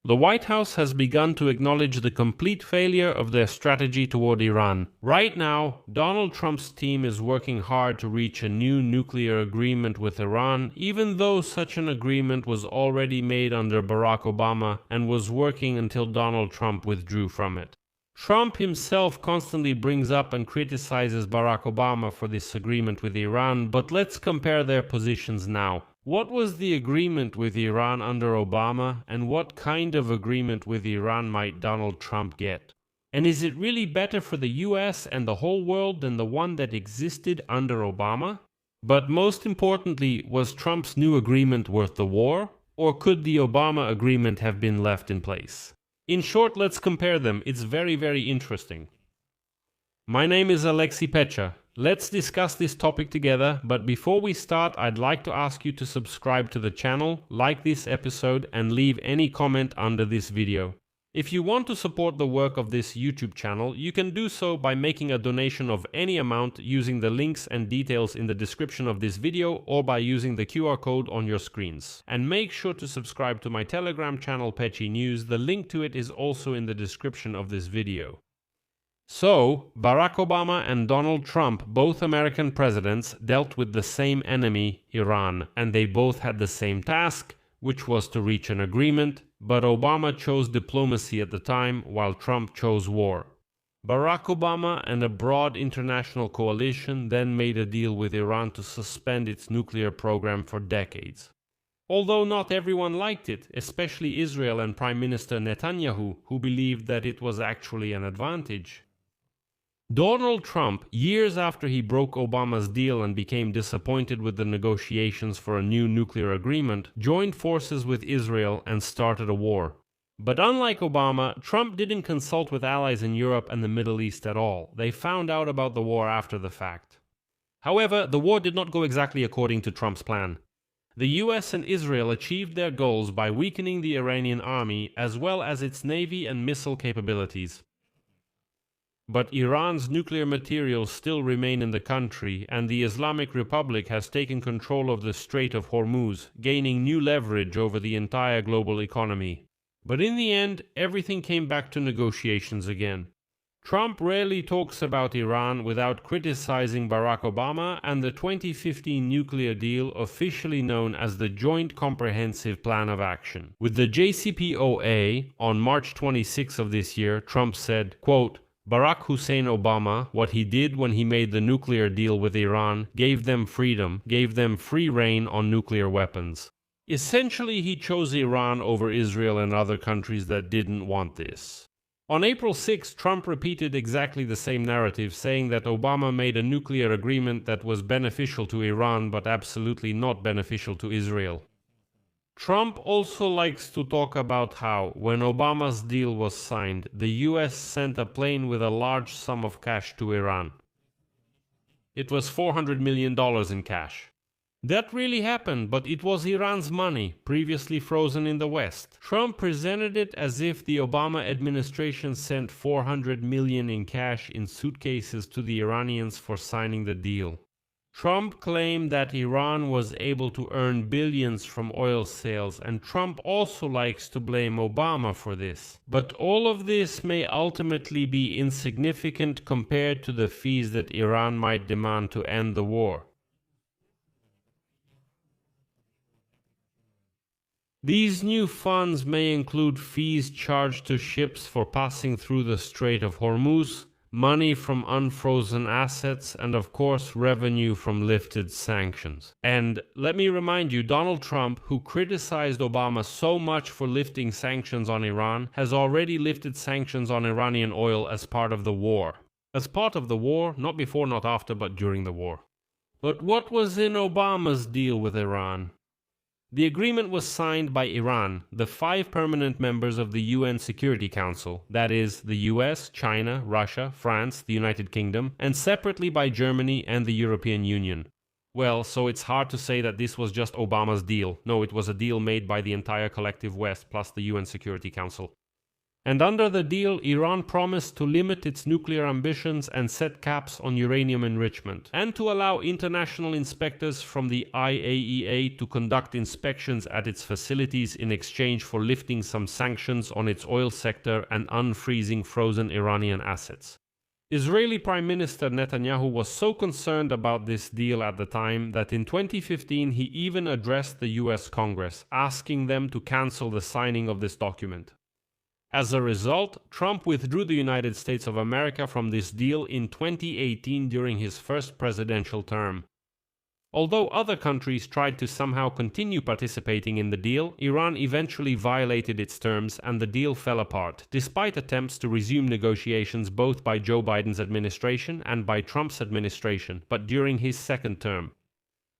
The White House has begun to acknowledge the complete failure of their strategy toward Iran. Right now, Donald Trump's team is working hard to reach a new nuclear agreement with Iran, even though such an agreement was already made under Barack Obama and was working until Donald Trump withdrew from it. Trump himself constantly brings up and criticizes Barack Obama for this agreement with Iran, but let's compare their positions now. What was the agreement with Iran under Obama, and what kind of agreement with Iran might Donald Trump get? And is it really better for the US and the whole world than the one that existed under Obama? But most importantly, was Trump's new agreement worth the war, or could the Obama agreement have been left in place? In short, let's compare them. It's very, very interesting. My name is Pechiy. Let's discuss this topic together, but before we start, I'd like to ask you to subscribe to the channel, like this episode, and leave any comment under this video. If you want to support the work of this YouTube channel, you can do so by making a donation of any amount using the links and details in the description of this video or by using the QR code on your screens. And make sure to subscribe to my Telegram channel Pechiy News. The link to it is also in the description of this video. So, Barack Obama and Donald Trump, both American presidents, dealt with the same enemy, Iran, and they both had the same task, which was to reach an agreement, but Obama chose diplomacy at the time, while Trump chose war. Barack Obama and a broad international coalition then made a deal with Iran to suspend its nuclear program for decades. Although not everyone liked it, especially Israel and Prime Minister Netanyahu, who believed that it was actually an advantage. Donald Trump, years after he broke Obama's deal and became disappointed with the negotiations for a new nuclear agreement, joined forces with Israel and started a war. But unlike Obama, Trump didn't consult with allies in Europe and the Middle East at all. They found out about the war after the fact. However, the war did not go exactly according to Trump's plan. The US and Israel achieved their goals by weakening the Iranian army as well as its navy and missile capabilities. But Iran's nuclear materials still remain in the country, and the Islamic Republic has taken control of the Strait of Hormuz, gaining new leverage over the entire global economy. But in the end, everything came back to negotiations again. Trump rarely talks about Iran without criticizing Barack Obama and the 2015 nuclear deal, officially known as the Joint Comprehensive Plan of Action. With the JCPOA, on March 26 of this year, Trump said, quote, Barack Hussein Obama, what he did when he made the nuclear deal with Iran, gave them freedom, gave them free rein on nuclear weapons. Essentially, he chose Iran over Israel and other countries that didn't want this. On April 6, Trump repeated exactly the same narrative, saying that Obama made a nuclear agreement that was beneficial to Iran but absolutely not beneficial to Israel. Trump also likes to talk about how, when Obama's deal was signed, the US sent a plane with a large sum of cash to Iran. It was $400 million in cash. That really happened, but it was Iran's money, previously frozen in the West. Trump presented it as if the Obama administration sent $400 million in cash in suitcases to the Iranians for signing the deal. Trump claimed that Iran was able to earn billions from oil sales, and Trump also likes to blame Obama for this. But all of this may ultimately be insignificant compared to the fees that Iran might demand to end the war. These new funds may include fees charged to ships for passing through the Strait of Hormuz, money from unfrozen assets, and of course revenue from lifted sanctions. And let me remind you, Donald Trump, who criticized Obama so much for lifting sanctions on Iran, has already lifted sanctions on Iranian oil as part of the war. As part of the war, not before, not after, but during the war. But what was in Obama's deal with Iran? The agreement was signed by Iran, the 5 permanent members of the UN Security Council, that is, the US, China, Russia, France, the United Kingdom, and separately by Germany and the European Union. Well, so it's hard to say that this was just Obama's deal. No, it was a deal made by the entire collective West plus the UN Security Council. And under the deal, Iran promised to limit its nuclear ambitions and set caps on uranium enrichment, and to allow international inspectors from the IAEA to conduct inspections at its facilities in exchange for lifting some sanctions on its oil sector and unfreezing frozen Iranian assets. Israeli Prime Minister Netanyahu was so concerned about this deal at the time that in 2015 he even addressed the US Congress, asking them to cancel the signing of this document. As a result, Trump withdrew the United States of America from this deal in 2018 during his first presidential term. Although other countries tried to somehow continue participating in the deal, Iran eventually violated its terms and the deal fell apart, despite attempts to resume negotiations both by Joe Biden's administration and by Trump's administration, but during his second term.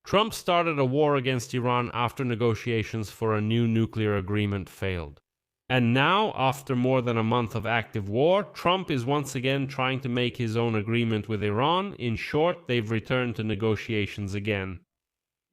Trump started a war against Iran after negotiations for a new nuclear agreement failed. And now, after more than a month of active war, Trump is once again trying to make his own agreement with Iran. In short, they've returned to negotiations again.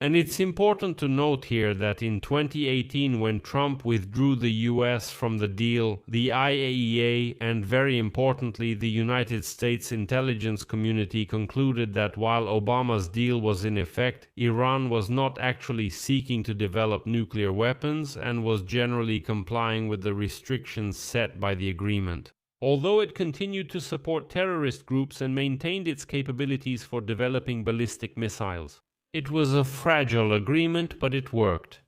And it's important to note here that in 2018, when Trump withdrew the US from the deal, the IAEA and, very importantly, the United States intelligence community concluded that while Obama's deal was in effect, Iran was not actually seeking to develop nuclear weapons and was generally complying with the restrictions set by the agreement. Although it continued to support terrorist groups and maintained its capabilities for developing ballistic missiles. It was a fragile agreement, but it worked.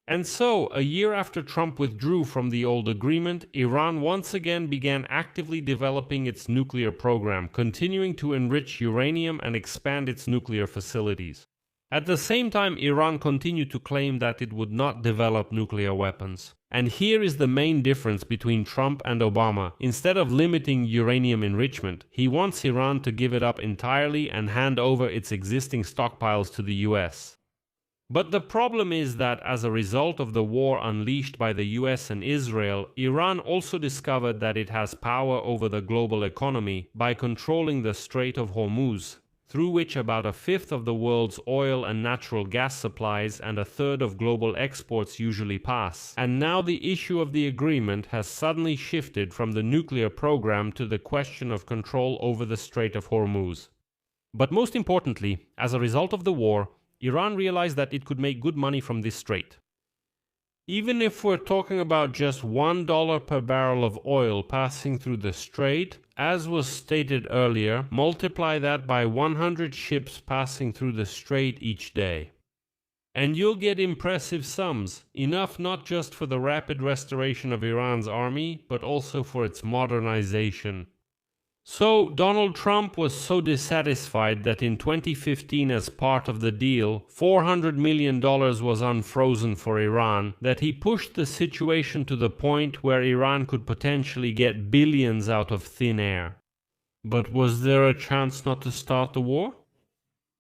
And so, a year after Trump withdrew from the old agreement, Iran once again began actively developing its nuclear program, continuing to enrich uranium and expand its nuclear facilities. At the same time, Iran continued to claim that it would not develop nuclear weapons. And here is the main difference between Trump and Obama. Instead of limiting uranium enrichment, he wants Iran to give it up entirely and hand over its existing stockpiles to the US. But the problem is that as a result of the war unleashed by the US and Israel, Iran also discovered that it has power over the global economy by controlling the Strait of Hormuz, through which about a fifth of the world's oil and natural gas supplies and a third of global exports usually pass. And now the issue of the agreement has suddenly shifted from the nuclear program to the question of control over the Strait of Hormuz. But most importantly, as a result of the war, Iran realized that it could make good money from this strait. Even if we're talking about just $1 per barrel of oil passing through the strait, as was stated earlier, multiply that by 100 ships passing through the strait each day. And you'll get impressive sums, enough not just for the rapid restoration of Iran's army, but also for its modernization. So, Donald Trump was so dissatisfied that in 2015, as part of the deal, $400 million was unfrozen for Iran, that he pushed the situation to the point where Iran could potentially get billions out of thin air. But was there a chance not to start the war?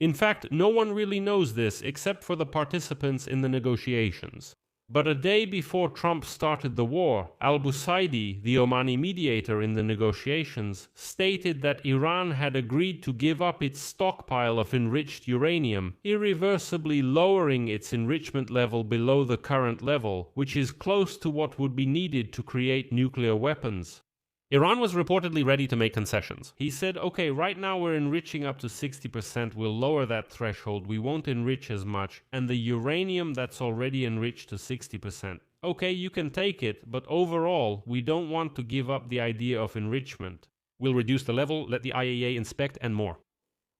In fact, no one really knows this except for the participants in the negotiations. But a day before Trump started the war, al-Busaydi, the Omani mediator in the negotiations, stated that Iran had agreed to give up its stockpile of enriched uranium, irreversibly lowering its enrichment level below the current level, which is close to what would be needed to create nuclear weapons. Iran was reportedly ready to make concessions. He said, okay, right now we're enriching up to 60%, we'll lower that threshold, we won't enrich as much, and the uranium that's already enriched to 60%. Okay, you can take it, but overall, we don't want to give up the idea of enrichment. We'll reduce the level, let the IAEA inspect, and more.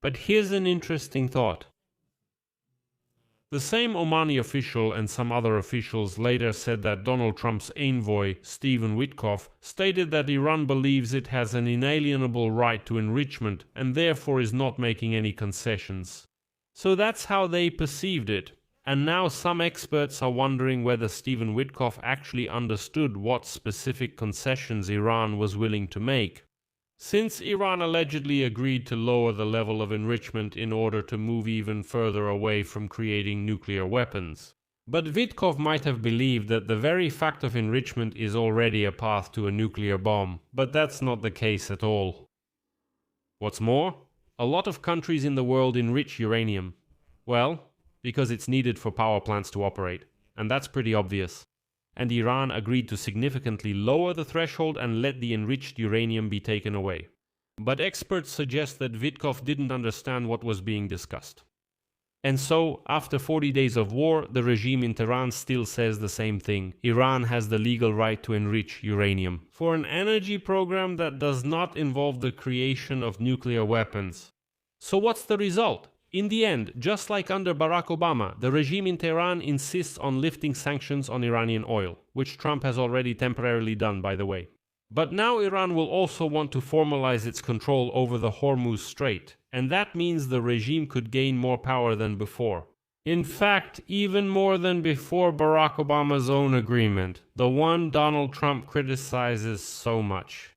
But here's an interesting thought. The same Omani official and some other officials later said that Donald Trump's envoy, Stephen Witkoff, stated that Iran believes it has an inalienable right to enrichment and therefore is not making any concessions. So that's how they perceived it. And now some experts are wondering whether Stephen Witkoff actually understood what specific concessions Iran was willing to make. Since Iran allegedly agreed to lower the level of enrichment in order to move even further away from creating nuclear weapons. But Witkoff might have believed that the very fact of enrichment is already a path to a nuclear bomb, but that's not the case at all. What's more, a lot of countries in the world enrich uranium. Well, because it's needed for power plants to operate, and that's pretty obvious. and Iran agreed to significantly lower the threshold and let the enriched uranium be taken away. But experts suggest that Witkoff didn't understand what was being discussed. And so, after 40 days of war, the regime in Tehran still says the same thing. Iran has the legal right to enrich uranium for an energy program that does not involve the creation of nuclear weapons. So what's the result? In the end, just like under Barack Obama, the regime in Tehran insists on lifting sanctions on Iranian oil, which Trump has already temporarily done, by the way. But now Iran will also want to formalize its control over the Hormuz Strait, and that means the regime could gain more power than before. In fact, even more than before Barack Obama's own agreement, the one Donald Trump criticizes so much.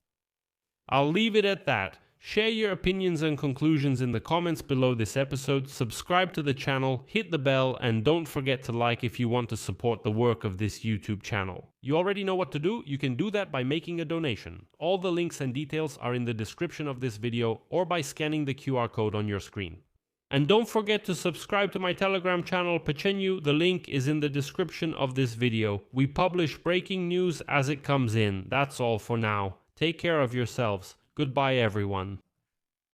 I'll leave it at that. Share your opinions and conclusions in the comments below this episode, subscribe to the channel, hit the bell, and don't forget to like if you want to support the work of this YouTube channel. You already know what to do. You can do that by making a donation. All the links and details are in the description of this video or by scanning the QR code on your screen. And don't forget to subscribe to my Telegram channel Pechiy. The link is in the description of this video. We publish breaking news as it comes in. That's all for now. Take care of yourselves. Goodbye, everyone.